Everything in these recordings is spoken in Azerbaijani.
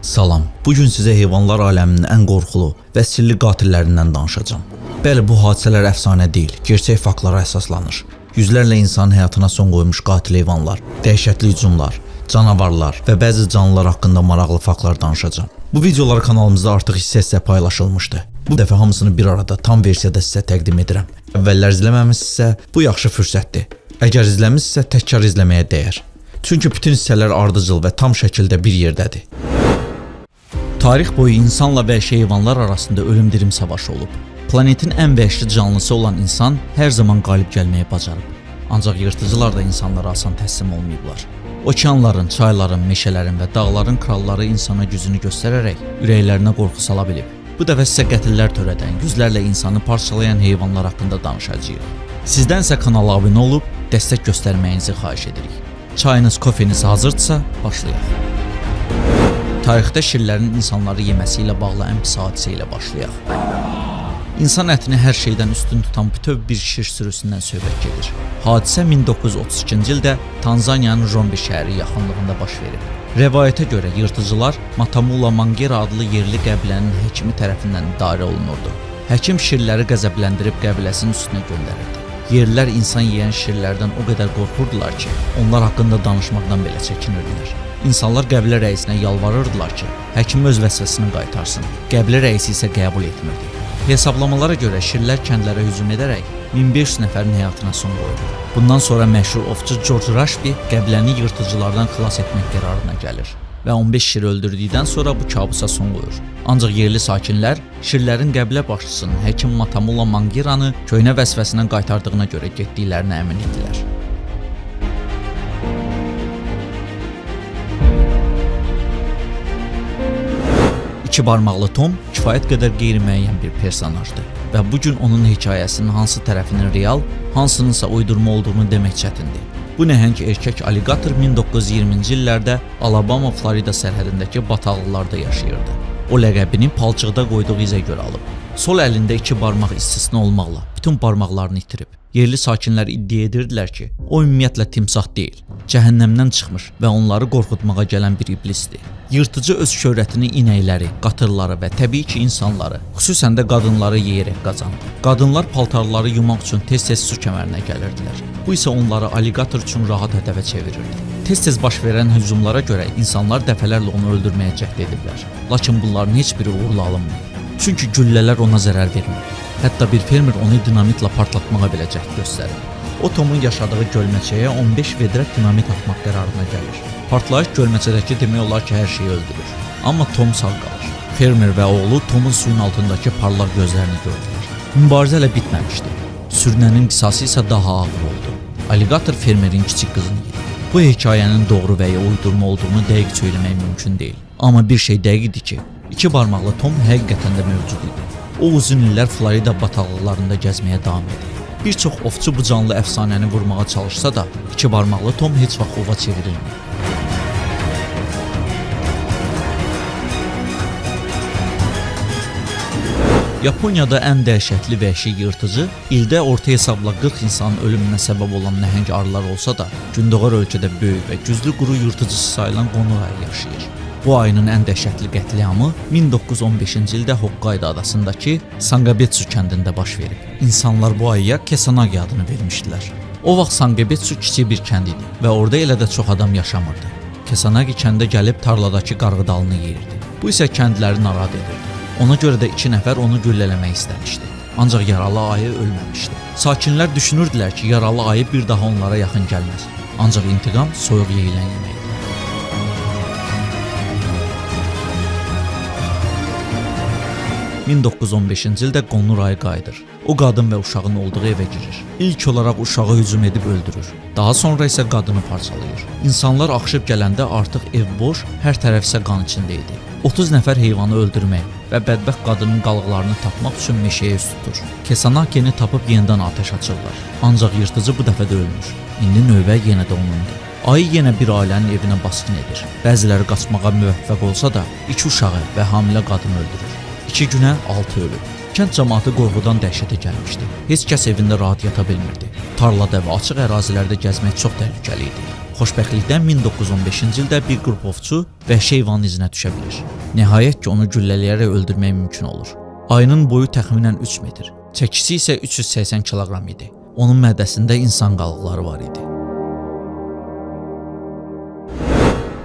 Salam. Bugün sizə heyvanlar aləminin ən qorxulu və sirli qatillərindən danışacağam. Bəli, bu hadisələr əfsanə deyil, gerçək faktlara əsaslanır. Yüzlərlə insanın həyatına son qoymuş qatil heyvanlar, dəhşətli hücumlar, canavarlar və bəzi canlılar haqqında maraqlı faktlar danışacağam. Bu videolar kanalımızda artıq hissə-hissə paylaşılmışdı. Bu dəfə hamısını bir arada tam versiyada sizə təqdim edirəm. Əvvəllər izləməmisinizsə, bu yaxşı fürsətdir. Əgər izləmisinizsə, təkrar izləməyə dəyər. Çünki bütün hissələr ardıcıl və tam şəkildə bir yerdədir. Tarix boyu insanla vəhşi heyvanlar arasında ölüm-dirim savaşı olub. Planetin ən vəhşi canlısı olan insan hər zaman qalib gəlməyi bacarıb. Ancaq yırtıcılar da insanlara asan təslim olmayıblar. Okeanların, çayların, meşələrin və dağların kralları insana gücünü göstərərək ürəklərinə qorxu sala bilib. Bu dəfə sizə qətillər törədən, yüzlərlə insanı parçalayan heyvanlar haqqında danışacağıq. Sizdən isə kanala abunə olub dəstək göstərməyinizi xahiş edirik. Çayınız, kofeniz hazırdsa, başlayaq. Tarixdə şirlərin insanları yeməsi ilə bağlı ən pis hadisə ilə başlayaq. İnsan ətini hər şeydən üstün tutan bütöv bir şir sürüsündən söhbət gedir. Hadisə 1932-ci ildə Tanzaniyanın Rombe şəhəri yaxınlığında baş verib. Rəvayətə görə yırtıcılar Matamula Mangera adlı yerli qəbilənin həkimi tərəfindən idarə olunurdu. Həkim şirləri qəzəbləndirib qəbiləsinin üstünə göndərirdi. Yerlilər insan yeyən şirlərdən o qədər qorxurdular ki, onlar haqqında danışmaqdan belə çəkinirdilər. İnsanlar qəbilə rəisinə yalvarırdılar ki, həkim öz vəzifəsini qaytarsın. Qəbilə rəisi isə qəbul etmirdi. Hesablamalara görə şirlər kəndlərə hücum edərək 1500 nəfərin həyatına son qoyur. Bundan sonra məşhur ovçu George Rashby qəbiləni yırtıcılardan xilas etmək qərarına gəlir və 15 şiri öldürdükdən sonra bu kabusa son qoyur. Ancaq yerli sakinlər şirlərin qəbilə başçısının həkim Matamula Mangera'nı köhnə vəzifəsindən qaytardığına görə getdiklərinə əmin idilər. İki barmaqlı Tom kifayət qədər qeyri-müəyyən bir personajdır və bugün onun hekayəsinin hansı tərəfinin real, hansınınsa uydurma olduğunu demək çətindir. Bu nəhəng erkək aligator 1920-ci illərdə Alabama, Florida sərhədindəki bataqlıqlarda yaşayırdı. O ləqəbini palçıqda qoyduğu izə görə alıb. Sol əlində iki barmaq istisna olmaqla bütün barmaqlarını itirib. Yerli sakinlər iddia edirdilər ki, o ümumiyyətlə timsah deyil, cəhənnəmdən çıxmış və onları qorxutmağa gələn bir iblisdir. Yırtıcı öz şöhrətini inəkləri, qatırları və təbii ki insanları, xüsusən də qadınları yeyərək qazandı. Qadınlar paltarları yumaq üçün tez-tez su kəmərinə gəlirdilər. Bu isə onları aligator üçün rahat hədəfə çevirirdi. Tez-tez baş verən hücumlara görə insanlar dəfələrlə onu öldürməyə cəhd ediblər. Lakin bunların heç biri uğurla alınmır. Çünki güllələr ona zərər vermir. Hətta bir fermer onu dinamitlə partlatmağa belə cəhd göstərir. O Tomun yaşadığı gölməçəyə 15 vedrə dinamit atmaq qərarına gəlir. Partlayış gölməçədəki demək olar ki, hər şeyi öldürür. Amma Tom sağ qalır. Fermer və oğlu Tomun suyun altındakı parlaq gözlərini gördülər. Mübarizə hələ bitməmişdi. Sürünənin qisası isə daha ağır oldu. Aligator fermerin kiçik qızını yedi. Bu hekayənin doğru və ya uydurma olduğunu dəqiq söyləmək mümkün deyil. Amma bir şey dəqiqdir ki, iki barmaqlı Tom həqiqətən də mövcud idi. O uzun illər Florida bataqlıqlarında gəzməyə davam edir. Bir çox ovçu bu canlı əfsanəni vurmağa çalışsa da, iki barmaqlı Tom heç vaxt ova çevrilmir. Yaponiyada ən dəhşətli vəhşi yırtıcı ildə orta hesabla 40 insanın ölümünə səbəb olan nəhəng arılar olsa da, gündoğar ölkədə böyük və güclü quru yırtıcısı sayılan qonur ayı yaşayır. Bu ayının ən dəhşətli qətliamı 1915-ci ildə Hokkaido adasındakı Sangabetsu kəndində baş verib. İnsanlar bu ayıya Kesanagi adını vermişdilər. O vaxt Sangabetsu kiçik bir kənd idi və orada elə də çox adam yaşamırdı. Kesanagi kəndə gəlib tarladakı qarğıdalını yeyirdi. Bu isə kəndliləri narahat edirdi. Ona görə də 2 nəfər onu güllələmək istəmişdi. Ancaq yaralı ayı ölməmişdi. Sakinlər düşünürdülər ki, yaralı ayı bir daha onlara yaxın gəlməz. Ancaq intiqam soyuq yeyilən yeməkdir. 1915-ci ildə qonur ayı qayıdır. O qadın və uşağın olduğu evə girir. İlk olaraq uşağı hücum edib öldürür. Daha sonra isə qadını parçalayır. İnsanlar axışıb gələndə artıq ev boş, hər tərəf isə qan içində idi. 30 nəfər heyvanı öldürmək və bədbəxt qadının qalıqlarını tapmaq üçün meşəyə üz tutur. Kesanakini tapıb yenidən atəş açırlar. Ancaq yırtıcı bu dəfə də ölmür. İndi növbə yenə də onundur. Ayı yenə bir ailənin evinə basqın edir. Bəziləri qaçmağa müvəffəq olsa da, 2 uşağı və hamilə qadını öldürür. 2 günə 6 ölüb. Kənd cəmaatı qorxudan dəhşətə gəlmişdi. Heç kəs evində rahat yata bilmirdi. Tarlada və açıq ərazilərdə gəzmək çox təhlükəli idi. Xoşbəxtlikdən 1915-ci ildə bir qrup ovçu vəhşi heyvanın izinə düşə bilir. Nəhayət ki, onu güllələyərək öldürmək mümkün olur. Ayının boyu təxminən 3 metr, çəkisi isə 380 kiloqram idi. Onun mədəsində insan qalıqları var idi.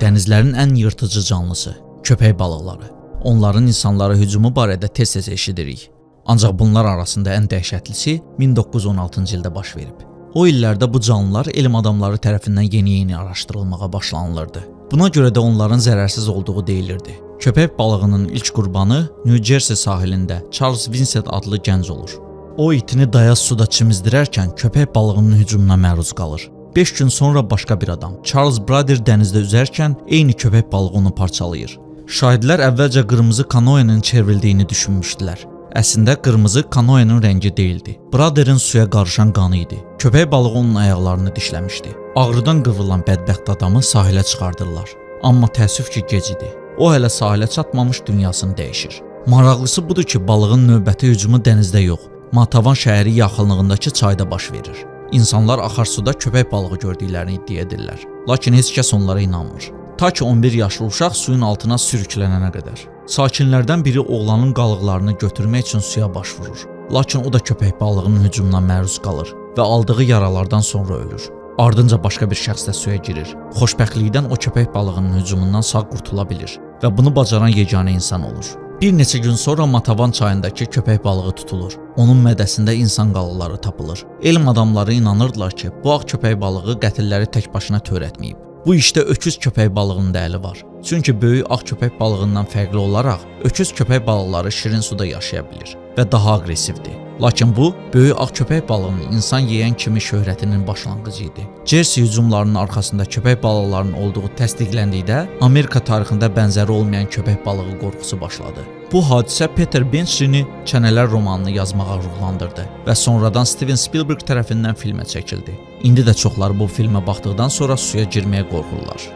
Dənizlərin ən yırtıcı canlısı köpək balıqları. Onların insanlara hücumu barədə tez-tez eşidirik. Ancaq bunlar arasında ən dəhşətlisi 1916-cı ildə baş verib. O illərdə bu canlılar elm adamları tərəfindən yeni araşdırılmağa başlanılırdı. Buna görə də onların zərərsiz olduğu deyilirdi. Köpək balığının ilk qurbanı New Jersey sahilində Charles Vincent adlı gənc olur. O itini dayaz suda çimizdirərkən köpək balığının hücumuna məruz qalır. 5 gün sonra başqa bir adam, Charles Brother dənizdə üzərkən eyni köpək balığı onu parçalayır. Şahidlər əvvəlcə qırmızı kanoenin çevrildiyini düşünmüşdülər. Əslində qırmızı kanoenin rəngi deyildi. Brother'ın suya qarışan qanı idi. Köpək balığı onun ayaqlarını dişləmişdi. Ağrıdan qıvrılan bədbəxt adamı sahilə çıxardırlar. Amma təəssüf ki, gec idi. O hələ sahilə çatmamış dünyasını dəyişir. Maraqlısı budur ki, balığın növbəti hücumu dənizdə yox, Matavan şəhəri yaxınlığındakı çayda baş verir. İnsanlar axarsuda köpək balığı gördüklərini iddia edirlər. Lakin heç kəs onlara inanmır. Ta ki 11 yaşlı uşaq suyun altına sürüklənənə qədər. Sakinlərdən biri oğlanın qalıqlarını götürmək üçün suya başvurur. Lakin o da köpək balığının hücumuna məruz qalır və aldığı yaralardan sonra ölür. Ardınca başqa bir şəxs də suya girir. Xoşbəxtlikdən o köpək balığının hücumundan sağ qurtula bilir və bunu bacaran yeganə insan olur. Bir neçə gün sonra Matavan çayındakı köpək balığı tutulur. Onun mədəsində insan qalıqları tapılır. Elm adamları inanırdılar ki, bu ağ köpək balığı qətilləri tək başına törətməyib. Bu işdə öküz köpək balığının da əli var. Çünki böyük ağ köpək balığından fərqli olaraq öküz köpək balıqları şirin suda yaşaya bilir və daha aqressivdir. Lakin bu, böyük ağ köpək balığının insan yeyən kimi şöhrətinin başlanğıcı idi. Jersey hücumlarının arxasında köpək balıqlarının olduğu təsdiqləndikdə Amerika tarixində bənzəri olmayan köpək balığı qorxusu başladı. Bu hadisə Peter Benchley'ni Çənələr romanını yazmağa ruhlandırdı və sonradan Steven Spielberg tərəfindən filmə çəkildi. İndi də çoxları bu filmə baxdıqdan sonra suya girməyə qorxurlar.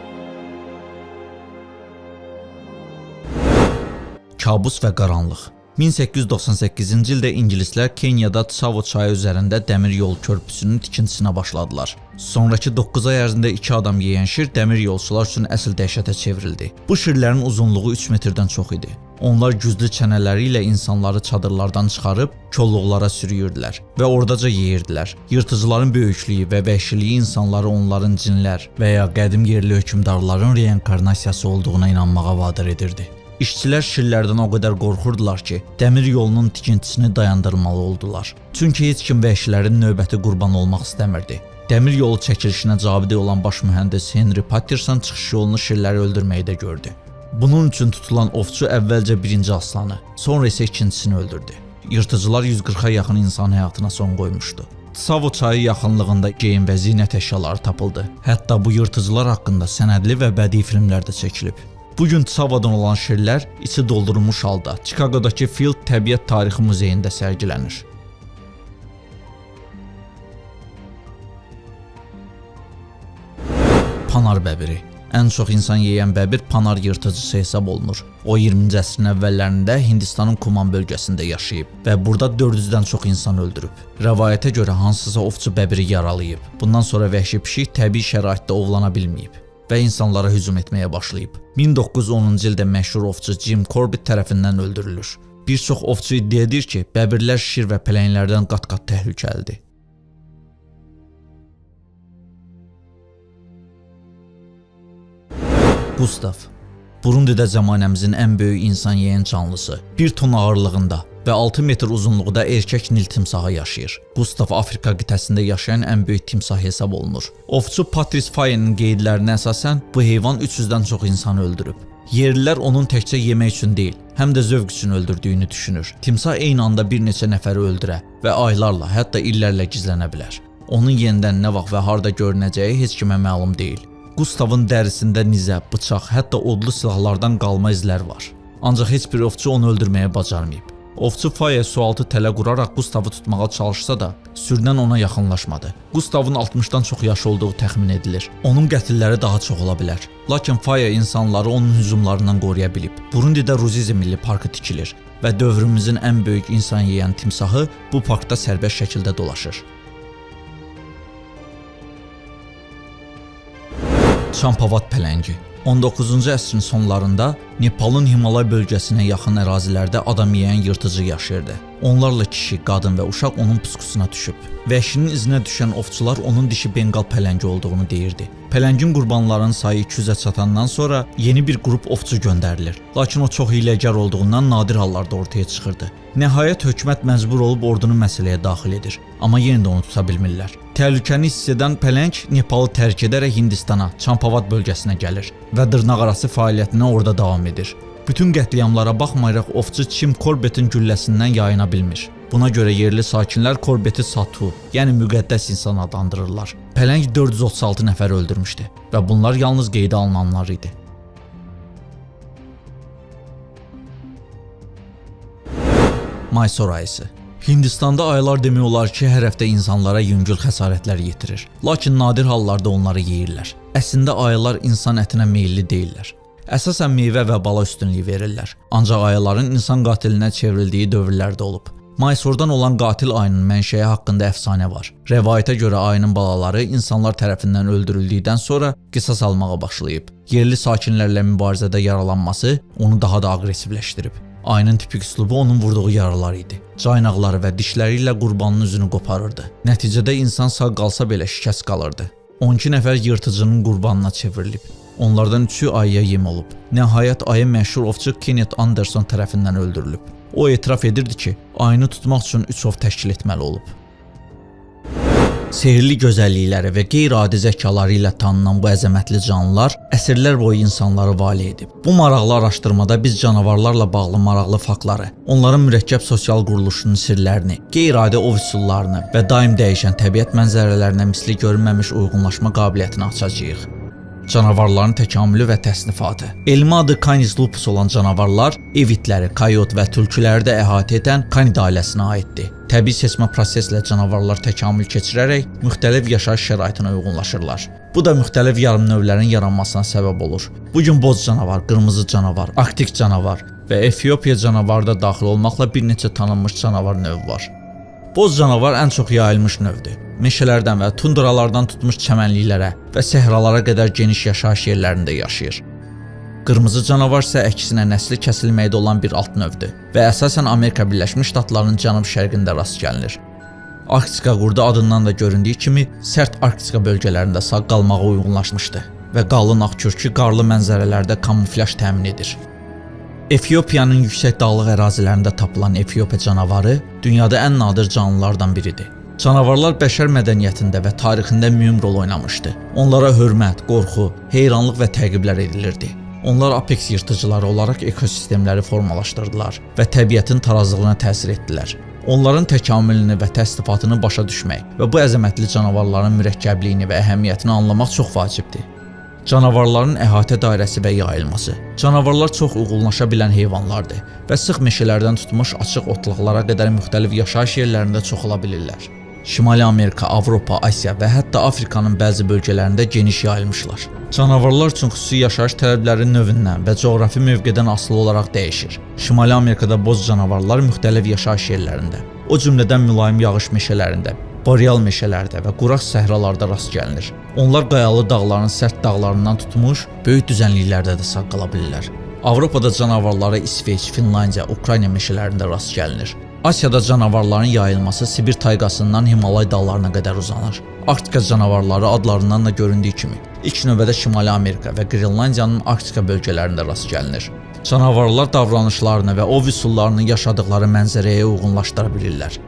Kabus və qaranlıq. 1898-ci ildə ingilislər Kenyada Tsavo çayı üzərində dəmir yol körpüsünün tikintisinə başladılar. Sonrakı 9 ay ərzində 2 adam yeyən şir dəmir yolçular üçün əsl dəhşətə çevrildi. Bu şirlərin uzunluğu 3 metrdən çox idi. Onlar güclü çənələri ilə insanları çadırlardan çıxarıb kolluqlara sürüyürdülər və oradaca yeyirdilər. Yırtıcıların böyüklüyü və vəhşiliyi insanları onların cinlər və ya qədim yerli hökmdarların reinkarnasiyası olduğuna inanmağa vadar edirdi. İşçilər şirlərdən o qədər qorxurdular ki, dəmir yolunun tikintisini dayandırmalı oldular. Çünki heç kim vəhşilərin növbəti qurban olmaq istəmirdi. Dəmir yolu çəkilişinə cavabdeh olan baş mühəndis Henry Patterson çıxış yolunu şirləri öldürməkdə gördü. Bunun üçün tutulan ovçu əvvəlcə birinci aslanı, sonra isə ikincisini öldürdü. Yırtıcılar 140-a yaxın insan həyatına son qoymuşdu. Tsavo çayı yaxınlığında geyim və zinət əşyaları tapıldı. Hətta bu yırtıcılar haqqında sənədli və bədii filmlər də çəkilib. Bugün Tsavodan olan şirlər içi doldurulmuş halda Chicago'dakı Field Təbiət Tarixi Muzeyində sərgilənir. Panar bəbiri. Ən çox insan yeyən bəbir panar yırtıcısı hesab olunur. O 20-ci əsrin əvvəllərində Hindistanın Kuman bölgəsində yaşayıb və burada 400-dən çox insan öldürüb. Rəvayətə görə hansısa ovçu bəbiri yaralayıb. Bundan sonra vəhşi pişik təbii şəraitdə ovlana bilməyib və insanlara hücum etməyə başlayıb. 1910-cu ildə məşhur ovçu Jim Corbett tərəfindən öldürülür. Bir çox ovçu iddia edir ki, bəbirlər şir və pələnglərdən qat-qat təhlükəlidir. Gustav. Burundidə zəmanəmizin ən böyük insan yeyən canlısı. 1 ton ağırlığında və 6 metr uzunluğunda erkək Nil timsahı yaşayır. Gustav Afrika qitəsində yaşayan ən böyük timsah hesab olunur. Ovçu Patrice Faye'nin qeydlərinə əsasən bu heyvan 300-dən çox insanı öldürüb. Yerlilər onun təkcə yemək üçün deyil, həm də zövq üçün öldürdüyünü düşünür. Timsah eyni anda bir neçə nəfəri öldürə və aylarla, hətta illərlə gizlənə bilər. Onun yenidən nə vaxt və harda görünəcəyi heç kimə məlum deyil. Gustavın dərisində nizə, bıçaq, hətta odlu silahlardan qalma izlər var. Ancaq heç bir ovçu onu öldürməyə bacarmayıb. Ovçu Faye sualtı tələ quraraq Gustavı tutmağa çalışsa da, sürünən ona yaxınlaşmadı. Gustavın 60-dan çox yaşı olduğu təxmin edilir. Onun qətilləri daha çox ola bilər. Lakin Faye insanları onun hücumlarından qoruya bilib. Burundidə Ruzizi Milli Parkı tikilir və dövrümüzün ən böyük insan yeyən timsahı bu parkda sərbəst şəkildə dolaşır. Çampavad pələngi 19-cu əsrin sonlarında Nepalın Himalay bölgəsinə yaxın ərazilərdə adam yeyən yırtıcı yaşayırdı. Onlarla kişi, qadın və uşaq onun puskusuna düşüb. Vəhşinin izinə düşən ovçular onun dişi Bengal pələngi olduğunu deyirdi. Pələngin qurbanlarının sayı 200-ə çatandan sonra yeni bir qrup ovçu göndərilir. Lakin o çox hiyləgər olduğundan nadir hallarda ortaya çıxırdı. Nəhayət hökumət məcbur olub ordunu məsələyə daxil edir, amma yenə də onu tuta bilmirlər. Təhlükəni hiss edən pələng Nepalı tərk edərək Hindistana, Çampavad bölgəsinə gəlir və dırnaqarası fəaliyyətinə orada davam edir. Bütün qətliamlara baxmayaraq ovçu Jim Corbettin gülləsindən yayına bilmir. Buna görə yerli sakinlər Corbeti Satu, yəni müqəddəs insan adlandırırlar. Pələng 436 nəfər öldürmüşdü və bunlar yalnız qeydə alınanlar idi. Mysore ayısı. Hindistanda ayılar demək olar ki, hər həftə insanlara yüngül xəsarətlər yetirir. Lakin nadir hallarda onları yeyirlər. Əslində ayılar insan ətinə meyilli deyillər. Əsasən meyvə və bala üstünlüyü verirlər. Ancaq ayıların insan qatilinə çevrildiyi dövrlərdə olub. Mysoredan olan qatil ayının mənşəyi haqqında əfsanə var. Rəvayətə görə ayının balaları insanlar tərəfindən öldürüldükdən sonra qisas almağa başlayıb. Yerli sakinlərlə mübarizədə yaralanması onu daha da aqressivləşdirib. Ayının tipik üslubu onun vurduğu yaralar idi. Caynaqları və dişləri ilə qurbanın üzünü qoparırdı. Nəticədə insan sağ qalsa belə şikəst qalırdı. 12 nəfər yırtıcının qurbanına çevrilib. Onlardan 3-ü ayıya yem olub. Nəhayət ayı məşhur ovçu Kenneth Anderson tərəfindən öldürülüb. O etiraf edirdi ki, ayını tutmaq üçün 3 ov təşkil etməli olub. Sehirli gözəllikləri və qeyri-adi zəkaları ilə tanınan bu əzəmətli canlılar əsrlər boyu insanları vali edib. Bu maraqlı araşdırmada biz canavarlarla bağlı maraqlı faktları, onların mürəkkəb sosial quruluşunun sirlərini, qeyri-adi ov üsullarını və daim dəyişən təbiət mənzərələrinə misli görünməmiş uyğunlaşma qabiliyyətini açacağıq. Canavarların təkamülü və təsnifatı. Elmi adı Canis lupus olan canavarlar ev itləri, койот və tülküləri də əhatə edən Canid ailəsinə aiddir. Təbii seçmə proseslə canavarlar təkamül keçirərək müxtəlif yaşayış şəraitinə uyğunlaşırlar. Bu da müxtəlif yarımnövlərin yaranmasına səbəb olur. Bugün boz canavar, qırmızı canavar, arktik canavar və Efiopiya canavarı da daxil olmaqla bir neçə tanınmış canavar növü var. Boz canavar ən çox yayılmış növdür. Meşələrdən və tundralardan tutmuş çəmənliklərə və səhralara qədər geniş yaşayış yerlərində yaşayır. Qırmızı canavar isə əksinə nəsli kəsilməkdə olan bir alt növdür və əsasən Amerika Birləşmiş Ştatlarının cənub-şərqində rast gəlinir. Arktika qurdu adından da göründüyü kimi sərt Arktika bölgələrində sağ qalmağa uyğunlaşmışdır və qalın ağ kürkü qarlı mənzərələrdə kamuflyaj təmin edir. Efiopiyanın yüksək dağlıq ərazilərində tapılan Efiopiya canavarı dünyada ən nadir canlılardan biridir. Canavarlar bəşər mədəniyyətində və tarixində mühüm rol oynamışdı. Onlara hörmət, qorxu, heyranlıq və təqiblər edilirdi. Onlar apeks yırtıcıları olaraq ekosistemləri formalaşdırdılar və təbiətin tarazlığına təsir etdilər. Onların təkamülünü və təsnifatını başa düşmək və bu əzəmətli canavarların mürəkkəbliyini və əhəmiyyətini anlamaq çox vacibdir. Canavarların əhatə dairəsi və yayılması. Canavarlar çox uyğunlaşa bilən heyvanlardır və sıx meşələrdən tutmuş açıq otluqlara qədər müxtəlif yaşayış yerlərində çoxala bilirlər. Şimali Amerika, Avropa, Asiya və hətta Afrikanın bəzi bölgələrində geniş yayılmışlar. Canavarlar üçün xüsusi yaşayış tələbləri növündən və coğrafi mövqedən asılı olaraq dəyişir. Şimali Amerikada boz canavarlar müxtəlif yaşayış yerlərində, o cümlədən mülayim yağış meşələrində, boreal meşələrdə və quraq səhralarda rast gəlinir. Onlar qayalı dağların sərt dağlarından tutmuş, böyük düzənliklərdə də sağ qala bilirlər. Avropada canavarlara İsveç, Finlandiya, Ukrayna meşələrində rast gəlinir. Asiyada canavarların yayılması Sibir tayqasından Himalay dağlarına qədər uzanır. Arktika canavarları adlarından da göründüyü kimi ilk növbədə Şimali Amerika və Qrenlandiyanın Arktika bölgələrində rast gəlinir. Canavarlar davranışlarını və ov üsullarını yaşadıkları mənzərəyə uyğunlaşdıra bilirlər.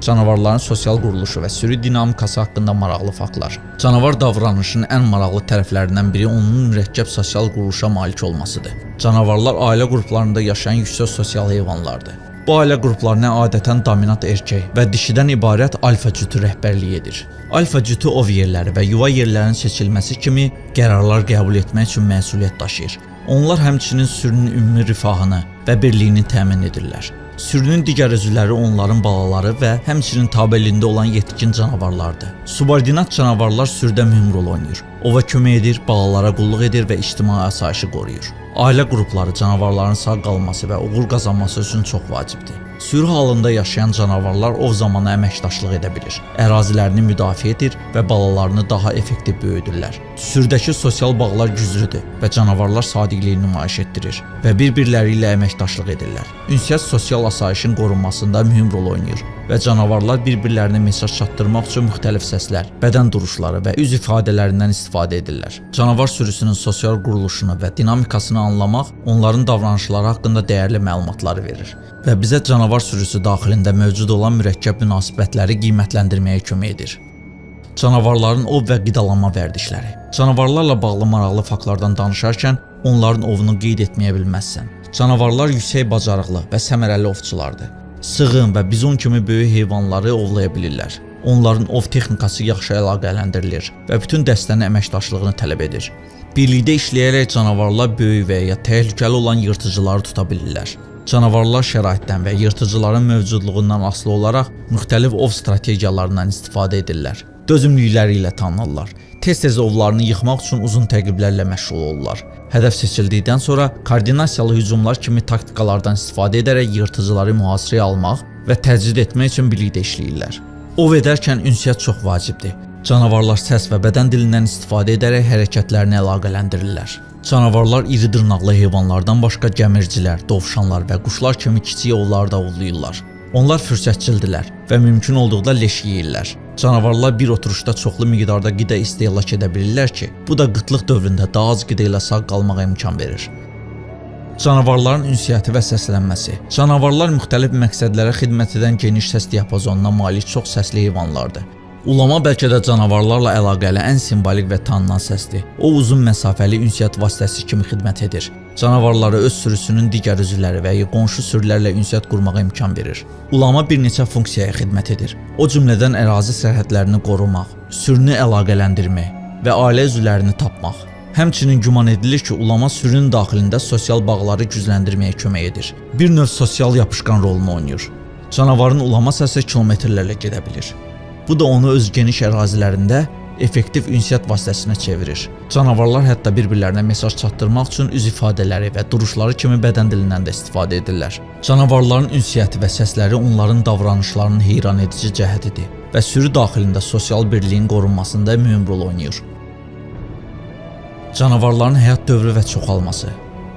Canavarların sosial quruluşu və sürü dinamikası haqqında maraqlı faktlar. Canavar davranışının ən maraqlı tərəflərindən biri onun mürəkkəb sosial quruluşa malik olmasıdır. Canavarlar ailə qruplarında yaşayan yüksək sosial heyvanlardır. Bu ailə qruplarına adətən dominant erkək və dişidən ibarət alfa cütü rəhbərlik edir. Alfa cütü ov yerləri və yuva yerlərinin seçilməsi kimi qərarlar qəbul etmək üçün məsuliyyət daşıyır. Onlar həmçinin sürünün ümumi rifahını və birliyini təmin edirlər. Sürünün digər üzvləri onların balaları və həmçinin tabeliyində olan yetkin canavarlardır. Subordinat canavarlar sürüdə mühüm rol oynayır. Ova kömək edir, balalara qulluq edir və ictimai asayişi qoruyur. Ailə qrupları canavarların sağ qalması və uğur qazanması üçün çox vacibdir. Sürü halında yaşayan canavarlar ov zamanı əməkdaşlıq edə bilir, ərazilərini müdafiə edir və balalarını daha effektiv böyüdürlər. Sürüdəki sosial bağlar güclüdür və canavarlar sadiqliyi nümayiş etdirir və bir-birləri ilə əməkdaşlıq edirlər. Ünsiyyət sosial asayişin qorunmasında mühüm rol oynayır və canavarlar bir-birlərinə mesaj çatdırmaq üçün müxtəlif səslər, bədən duruşları və üz ifadələrindən istifadə edirlər. Canavar sürüsünün sosial quruluşunu və dinamikasını anlamaq onların davranışları haqqında dəyərli məlumatları verir və bizə canavar sürüsü daxilində mövcud olan mürəkkəb münasibətləri qiymətləndirməyə kömək edir. Canavarların ov və qidalanma vərdişləri. Canavarlarla bağlı maraqlı faktlardan danışarkən onların ovunu qeyd etməyə bilməzsən. Canavarlar yüksək bacarıqlı və səmərəli ovçulardır. Sığın və bizon kimi böyük heyvanları ovlaya bilirlər. Onların ov texnikası yaxşı əlaqələndirilir və bütün dəstənin əməkdaşlığını tələb edir. Birlikdə işləyərək canavarlar böyük və ya təhlükəli olan yırtıcıları tuta bilirlər. Canavarlar şəraitdən və yırtıcıların mövcudluğundan asılı olaraq müxtəlif ov strategiyalarından istifadə edirlər. Dözümlükləri ilə tanınırlar. Tez-tez ovlarını yıxmaq üçün uzun təqiblərlə məşğul olurlar. Hədəf seçildikdən sonra koordinasiyalı hücumlar kimi taktikalardan istifadə edərək yırtıcıları mühasirəyə almaq və təcrid etmək üçün birlikdə işləyirlər. Ov edərkən ünsiyyət çox vacibdir. Canavarlar səs və bədən dilindən istifadə edərək hərəkətlərini əlaqələndirirlər. Canavarlar iri dırnaqlı heyvanlardan başqa gəmircilər, dovşanlar və quşlar kimi kiçik ovlar da ovlayırlar. Onlar fürsətçildirlər və mümkün olduqda leş yeyirlər. Canavarlar bir oturuşda çoxlu miqdarda qida istehlak edə bilirlər ki, bu da qıtlıq dövründə daha az qida ilə sağ qalmağa imkan verir. Canavarların ünsiyyəti və səslənməsi. Canavarlar müxtəlif məqsədlərə xidmət edən geniş səs diapazonuna malik çox səsli heyvanlardır. Ulama bəlkə də canavarlarla əlaqəli ən simvolik və tanınan səsdir. O uzun məsafəli ünsiyyət vasitəsi kimi xidmət edir. Canavarlara öz sürüsünün digər üzvləri və ya qonşu sürülərlə ünsiyyət qurmağa imkan verir. Ulama bir neçə funksiyaya xidmət edir. O cümlədən ərazi sərhədlərini qorumaq, sürünü əlaqələndirmək və ailə üzvlərini tapmaq. Həmçinin güman edilir ki, ulama sürünün daxilində sosial bağları gücləndirməyə kömək edir. Bir növ sosial yapışqan rolunu oynayır. Canavarın ulama səsi kilometrlərlə gedə bilir. Bu da onu öz geniş ərazilərində effektiv ünsiyyət vasitəsinə çevirir. Canavarlar hətta bir-birlərinə mesaj çatdırmaq üçün üz ifadələri və duruşları kimi bədən dilindən də istifadə edirlər. Canavarların ünsiyyəti və səsləri onların davranışlarının heyran edici cəhətidir və sürü daxilində sosial birliyin qorunmasında mühüm rol oynayır. Canavarların həyat dövrü və çoxalması.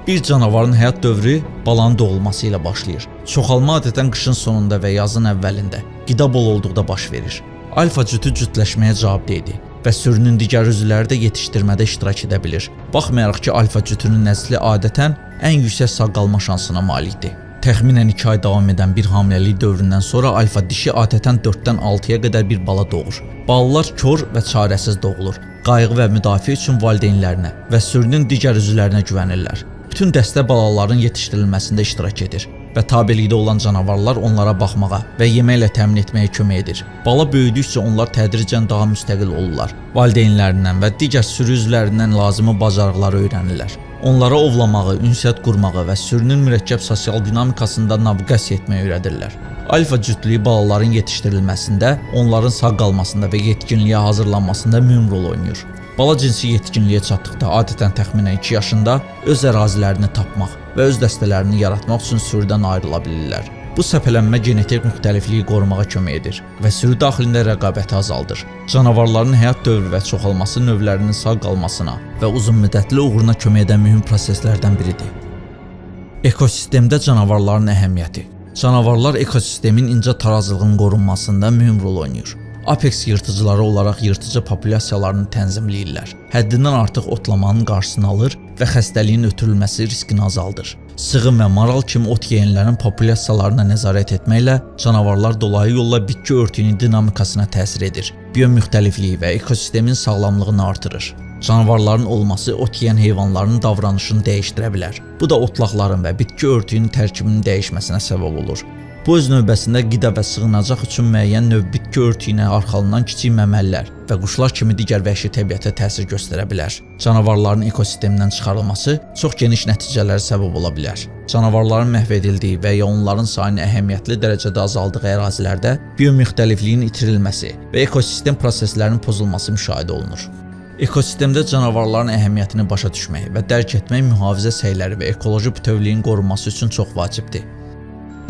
Bir canavarın həyat dövrü balanın doğulması ilə başlayır. Çoxalma adətən qışın sonunda və yazın əvvəlində, qida bol olduqda baş verir. Alfa cütü cütləşməyə cavabdehdir və sürünün digər üzvləri də yetişdirmədə iştirak edə bilir. Baxmayaraq ki, alfa cütünün nəsli adətən ən yüksək sağ qalma şansına malikdir. Təxminən 2 ay davam edən bir hamiləlik dövründən sonra alfa dişi adətən 4-dən 6-ya qədər bir bala doğur. Balalar kör və çarəsiz doğulur. Qayğı və müdafiə üçün valideynlərinə və sürünün digər üzvlərinə güvənirlər. Bütün dəstə balaların yetişdirilməsində iştirak edir və tabelikdə olan canavarlar onlara baxmağa və yeməklə təmin etməyə kömək edir. Bala böyüdükcə onlar tədricən daha müstəqil olurlar. Valideynlərindən və digər sürü üzvlərindən lazımi bacarıqları öyrənirlər. Onlara ovlamağı, ünsiyyət qurmağı və sürünün mürəkkəb sosial dinamikasında naviqasiya etməyi öyrədirlər. Alfa cütlüyü balaların yetişdirilməsində, onların sağ qalmasında və yetkinliyə hazırlanmasında mühüm rol oynayır. Bala cinsi yetkinliyə çatdıqda, adətən təxminən 2 yaşında öz ərazilərini tapmaq və öz dəstələrini yaratmaq üçün sürüdən ayrıla bilirlər. Bu səpələnmə genetik müxtəlifliyi qorumağa kömək edir və sürü daxilində rəqabəti azaldır. Canavarların həyat dövrü və çoxalması növlərinin sağ qalmasına və uzunmüddətli uğuruna kömək edən mühüm proseslərdən biridir. Ekosistemdə canavarların əhəmiyyəti. Canavarlar ekosistemin incə tarazlığının qorunmasında mühüm rol oynayır. Apex yırtıcıları olaraq yırtıcı populyasiyalarını tənzimləyirlər. Həddindən artıq otlamanın qarşısını alır və xəstəliyin ötürülməsi riskini azaldır. Sığın və maral kimi ot yeyənlərin populyasiyalarına nəzarət etməklə canavarlar dolayı yolla bitki örtüyünün dinamikasına təsir edir. Biomüxtəlifliyi və ekosistemin sağlamlığını artırır. Canavarların olması ot yeyən heyvanların davranışını dəyişdirə bilər. Bu da otlaqların və bitki örtüyünün tərkibinin dəyişməsinə səbəb olur. Bu öz növbəsində qida və sığınacaq üçün müəyyən növ bitki örtüyünə arxalanan kiçik məməlilər və quşlar kimi digər vəhşi təbiətə təsir göstərə bilər. Canavarların ekosistemdən çıxarılması çox geniş nəticələrə səbəb ola bilər. Canavarların məhv edildiyi və ya onların sayının əhəmiyyətli dərəcədə azaldığı ərazilərdə biomüxtəlifliyin itirilməsi və ekosistem proseslərinin pozulması müşahidə olunur. Ekosistemdə canavarların əhəmiyyətini başa düşmək və dərk etmək mühafizə səyləri və ekoloji bütövlüyün qorunması üçün çox vacibdir.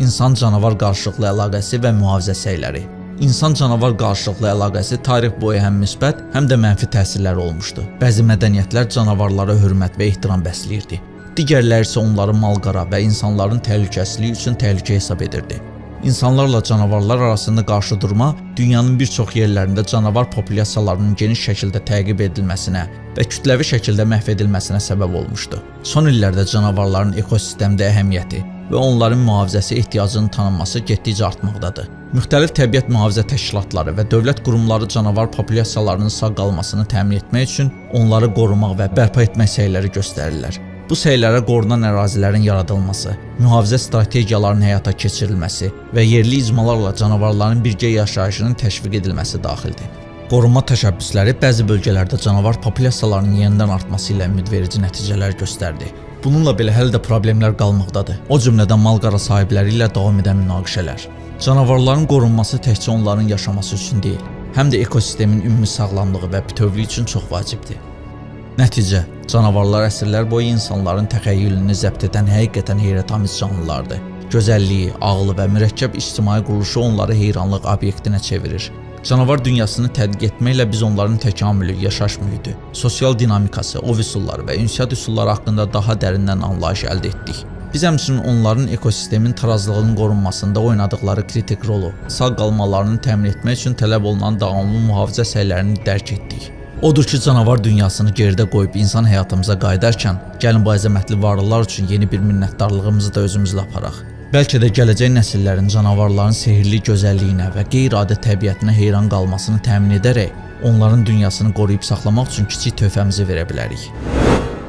İnsan-canavar qarşılıqlı əlaqəsi və mühafizə səyləri. İnsan-canavar qarşılıqlı əlaqəsi tarix boyu həm müsbət, həm də mənfi təsirləri olmuşdu. Bəzi mədəniyyətlər canavarlara hörmət və ehtiram bəsləyirdi. Digərləri isə onları malqara və insanların təhlükəsizliyi üçün təhlükə hesab edirdi. İnsanlarla canavarlar arasında qarşıdurma dünyanın bir çox yerlərində canavar populyasiyalarının geniş şəkildə təqib edilməsinə və kütləvi şəkildə məhv edilməsinə səbəb olmuşdu. Son illərdə canavarların ekosistemdə əhəmiyyəti və onların mühafizəsi ehtiyacının tanınması getdikcə artmaqdadır. Müxtəlif təbiət mühafizə təşkilatları və dövlət qurumları canavar populyasiyalarının sağ qalmasını təmin etmək üçün onları qorumaq və bərpa etmək səyləri göstərirlər. Bu səylərə qorunan ərazilərin yaradılması, mühafizə strategiyalarının həyata keçirilməsi və yerli icmalarla canavarların birgə yaşayışının təşviq edilməsi daxildir. Qorunma təşəbbüsləri bəzi bölgələrdə canavar populyasiyalarının yenidən artması ilə ümidverici nəticələr göstərdi. Bununla belə hələ də problemlər qalmaqdadır. O cümlədən malqara sahibləri ilə davam edən münaqişələr. Canavarların qorunması təkcə onların yaşaması üçün deyil, həm də ekosistemin ümumi sağlamlığı və bütövlüyü üçün çox vacibdir. Nəticə, canavarlar əsrlər boyu insanların təxəyyülünü zəbt edən həqiqətən heyrətamiz canlılardır. Gözəlliyi, ağlı və mürəkkəb ictimai quruluşu onları heyranlıq obyektinə çevirir. Canavar dünyasını tədqiq etməklə biz onların təkamülü, yaşayış mühiti, sosial dinamikası, ov üsulları və ünsiyyət üsulları haqqında daha dərindən anlayış əldə etdik. Biz həmçinin onların ekosistemin tarazlığının qorunmasında oynadıqları kritik rolu, sağ qalmalarını təmin etmək üçün tələb olunan davamlı mühafizə səylərini dərk etdik. Odur ki, canavar dünyasını geridə qoyub insan həyatımıza qayıdarkən, gəlin bu əzəmətli varlıqlar üçün yeni bir minnətdarlığımızı da özümüzlə aparaq. Bəlkə də gələcək nəsillərin canavarların sehirli gözəlliyinə və qeyri-adi təbiətinə heyran qalmasını təmin edərək, onların dünyasını qoruyub saxlamaq üçün kiçik töhfəmizi verə bilərik.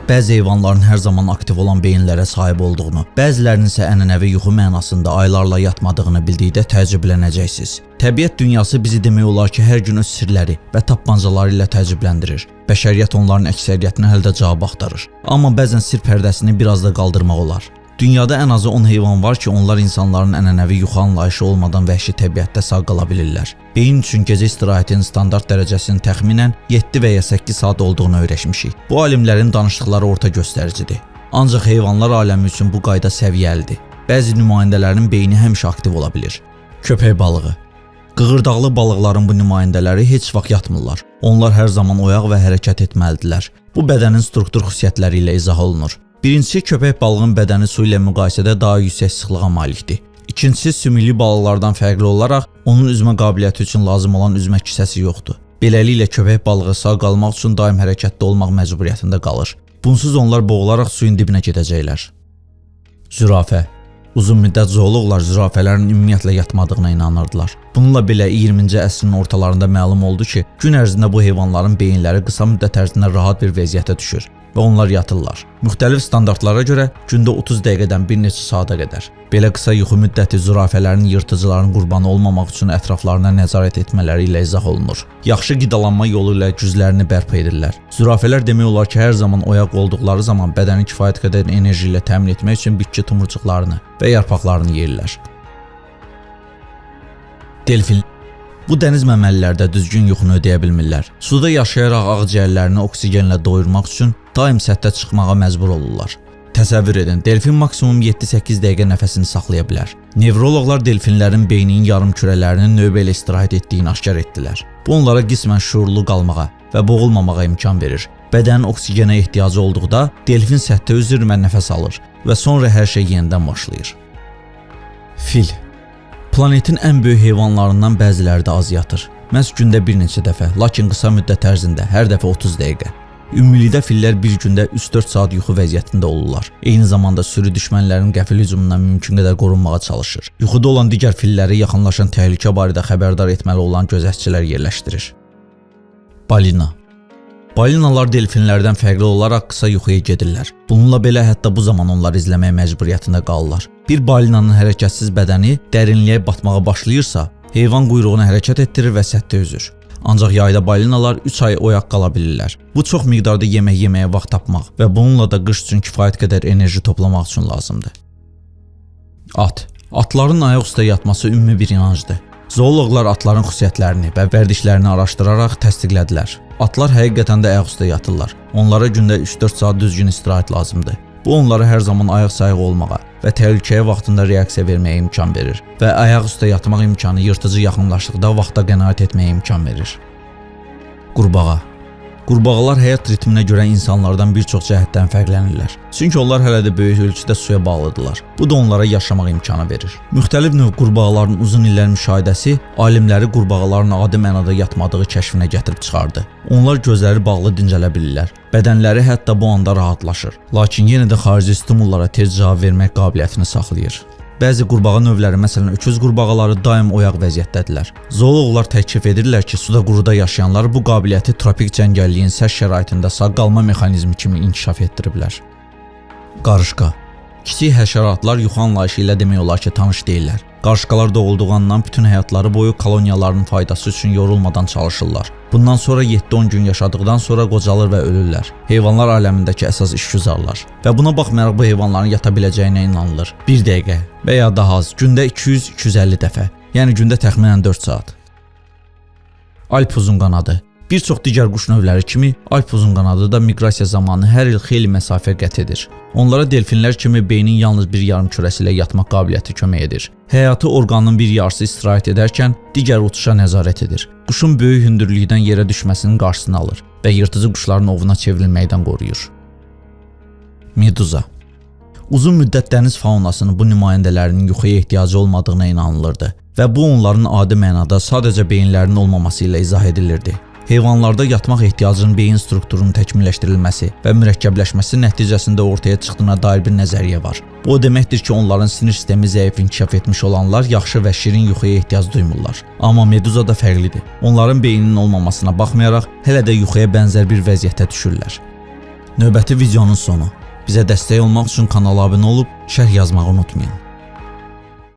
Bəzi heyvanların hər zaman aktiv olan beyinlərə sahib olduğunu, bəzilərinin isə ənənəvi yuxu mənasında aylarla yatmadığını bildikdə təəccüblənəcəksiniz. Təbiət dünyası bizi demək olar ki, hər gün öz sirləri və tapmacaları ilə təəccübləndirir. Bəşəriyyət onların əksəriyyətinə hələ də cavab axtarır. Amma bəzən sir pərdəsini biraz da qaldırmaq olar. Dünyada ən azı 10 heyvan var ki, onlar insanların ənənəvi yuxu anlayışı olmadan vəhşi təbiətdə sağ qala bilirlər. Beyin üçün gecə istirahətinin standart dərəcəsinin təxminən 7 və ya 8 saat olduğunu öyrəşmişik. Bu alimlərin danışdıqları orta göstəricidir. Ancaq heyvanlar aləmi üçün bu qayda səviyyəlidir. Bəzi nümayəndələrin beyni həmişə aktiv ola bilir. Köpək balığı. Qığırdaqlı balıqların bu nümayəndələri heç vaxt yatmırlar. Onlar hər zaman oyaq və hərəkət etməlidirlər. Bu bədənin struktur xüsusiyyətləri ilə izah olunur. Birincisi, köpək balığın bədəni su ilə müqayisədə daha yüksək sıxlığa malikdir. İkincisi, sümüklü balıqlardan fərqli olaraq onun üzmə qabiliyyəti üçün lazım olan üzmə kisəsi yoxdur. Beləliklə, köpək balığı sağ qalmaq üçün daim hərəkətdə olmaq məcburiyyətində qalır. Bunsuz onlar boğularaq suyun dibinə gedəcəklər. Zürafə. Uzun müddət zooloqlar zürafələrin ümumiyyətlə yatmadığına inanırdılar. Bununla belə 20-ci əsrin ortalarında məlum oldu ki, gün ərzində bu heyvanların beyinləri qısa müddət ərzində rahat bir vəziyyətə düşür və onlar yatırlar. Müxtəlif standartlara görə gündə 30 dəqiqədən bir neçə saata qədər. Belə qısa yuxu müddəti zürafələrin yırtıcıların qurbanı olmamaq üçün ətraflarına nəzarət etmələri ilə izah olunur. Yaxşı qidalanma yolu ilə güclərini bərpa edirlər. Zürafələr demək olar ki, hər zaman oyaq olduqları zaman bədəni kifayət qədər enerji ilə təmin etmək üçün bitki tumurcuqlarını və yarpaqlarını yeyirlər. Delfin. Bu dəniz məməlilərdə düzgün yuxunu ödəyə bilmirlər. Suda yaşayaraq ağciyərlərini oksigenlə doyurmaq üçün daim səthə çıxmağa məcbur olurlar. Təsəvvür edin, delfin maksimum 7-8 dəqiqə nəfəsini saxlaya bilər. Nevroloqlar delfinlərin beyninin yarım kürələrinin növbə ilə istirahət etdiyini aşkar etdilər. Bu onlara qismən şuurlu qalmağa və boğulmamağa imkan verir. Bədənin oksigenə ehtiyacı olduqda delfin səthə üzür və nəfəs alır və sonra hər şey yenidən başlayır. Fil. Planetin ən böyük heyvanlarından bəziləri də az yatır. Məhz gündə bir neçə dəfə, lakin qısa müddət ərzində hər dəfə 30 dəqiqə. Ümumilikdə fillər bir gündə 3-4 saat yuxu vəziyyətində olurlar. Eyni zamanda sürü düşmənlərin qəfil hücumundan mümkün qədər qorunmağa çalışır. Yuxuda olan digər filləri yaxınlaşan təhlükə barədə xəbərdar etməli olan gözətçilər yerləşdirir. Balina. Balinalar delfinlərdən fərqli olaraq qısa yuxuya gedirlər. Bununla belə hətta bu zaman onlar izləməyə məcburiyyətində qalırlar. Bir balinanın hərəkətsiz bədəni dərinliyə batmağa başlayırsa, heyvan quyruğunu hərəkət etdirir və səthə üzür. Ancaq yayda balinalar 3 ay oyaq qala bilirlər. Bu çox miqdarda yemək yeməyə vaxt tapmaq və bununla da qış üçün kifayət qədər enerji toplamaq üçün lazımdır. At. Atların ayaq üstə yatması ümumi bir inancdır. Zooloqlar atların xüsusiyyətlərini və vərdişlərini araşdıraraq təsdiqlədilər. Atlar həqiqətən də ayaq üstə yatırlar. Onlara gündə 3-4 saat düzgün istirahət lazımdır. Bu onlara hər zaman ayaq-sayıq olmağa və təhlükəyə vaxtında reaksiya verməyə imkan verir və ayaq üstə yatmaq imkanı yırtıcı yaxınlaşdıqda vaxta qənaət etməyə imkan verir. Qurbağa. Qurbağalar həyat ritminə görə insanlardan bir çox cəhətdən fərqlənirlər. Çünki onlar hələ də böyük ölçüdə suya bağlıdırlar. Bu da onlara yaşamaq imkanı verir. Müxtəlif növ qurbağaların uzun illər müşahidəsi alimləri qurbağaların adi mənada yatmadığı kəşfinə gətirib çıxardı. Onlar gözləri bağlı dincələ bilirlər. Bədənləri hətta bu anda rahatlaşır. Lakin yenə də xarici stimullara tez cavab vermək qabiliyyətini saxlayır. Bəzi qurbağa növləri, məsələn öküz qurbağaları daim oyaq vəziyyətdədirlər. Zooloqlar təklif edirlər ki, suda quruda yaşayanlar bu qabiliyyəti tropik cəngəlliyin sərt şəraitində sağ qalma mexanizmi kimi inkişaf etdiriblər. Qarışqa. Kiçik həşəratlar yuxu anlayışı ilə demək olar ki, tanış deyillər. Qarışqalar doğulduğundan bütün həyatları boyu koloniyaların faydası üçün yorulmadan çalışırlar. Bundan sonra 7-10 gün yaşadıqdan sonra qocalır və ölürlər. Heyvanlar aləmindəki əsas işgüzarlar. Və buna baxmayaraq bu heyvanların yata biləcəyinə inanılır. 1 dəqiqə və ya daha az, gündə 200-250 dəfə, yəni gündə təxminən 4 saat. Alp uzunqanadı. Bir çox digər quş növləri kimi alp uzunqanadı da miqrasiya zamanı hər il xeyli məsafə qət edir. Onlara delfinlər kimi beynin yalnız bir yarımkürəsi ilə yatmaq qabiliyyəti kömək edir. Həyatı orqanın bir yarısı istirahət edərkən digər uçuşa nəzarət edir. Quşun böyük hündürlükdən yerə düşməsinin qarşısını alır və yırtıcı quşların ovuna çevrilməkdən qoruyur. Meduza. Uzun müddət dəniz faunasının bu nümayəndələrinin yuxuya ehtiyacı olmadığına inanılırdı və bu onların adi mənada sadəcə beyinlərinin olmaması ilə izah edilirdi. Heyvanlarda yatmaq ehtiyacının beyin strukturunun təkmilləşdirilməsi və mürəkkəbləşməsi nəticəsində ortaya çıxdığına dair bir nəzəriyyə var. Bu o deməkdir ki, onların sinir sistemi zəif inkişaf etmiş olanlar yaxşı və şirin yuxuya ehtiyac duymurlar. Amma meduza da fərqlidir. Onların beyninin olmamasına baxmayaraq hələ də yuxuya bənzər bir vəziyyətə düşürlər. Növbəti videonun sonu. Bizə dəstək olmaq üçün kanala abunə olub şərh yazmağı unutmayın.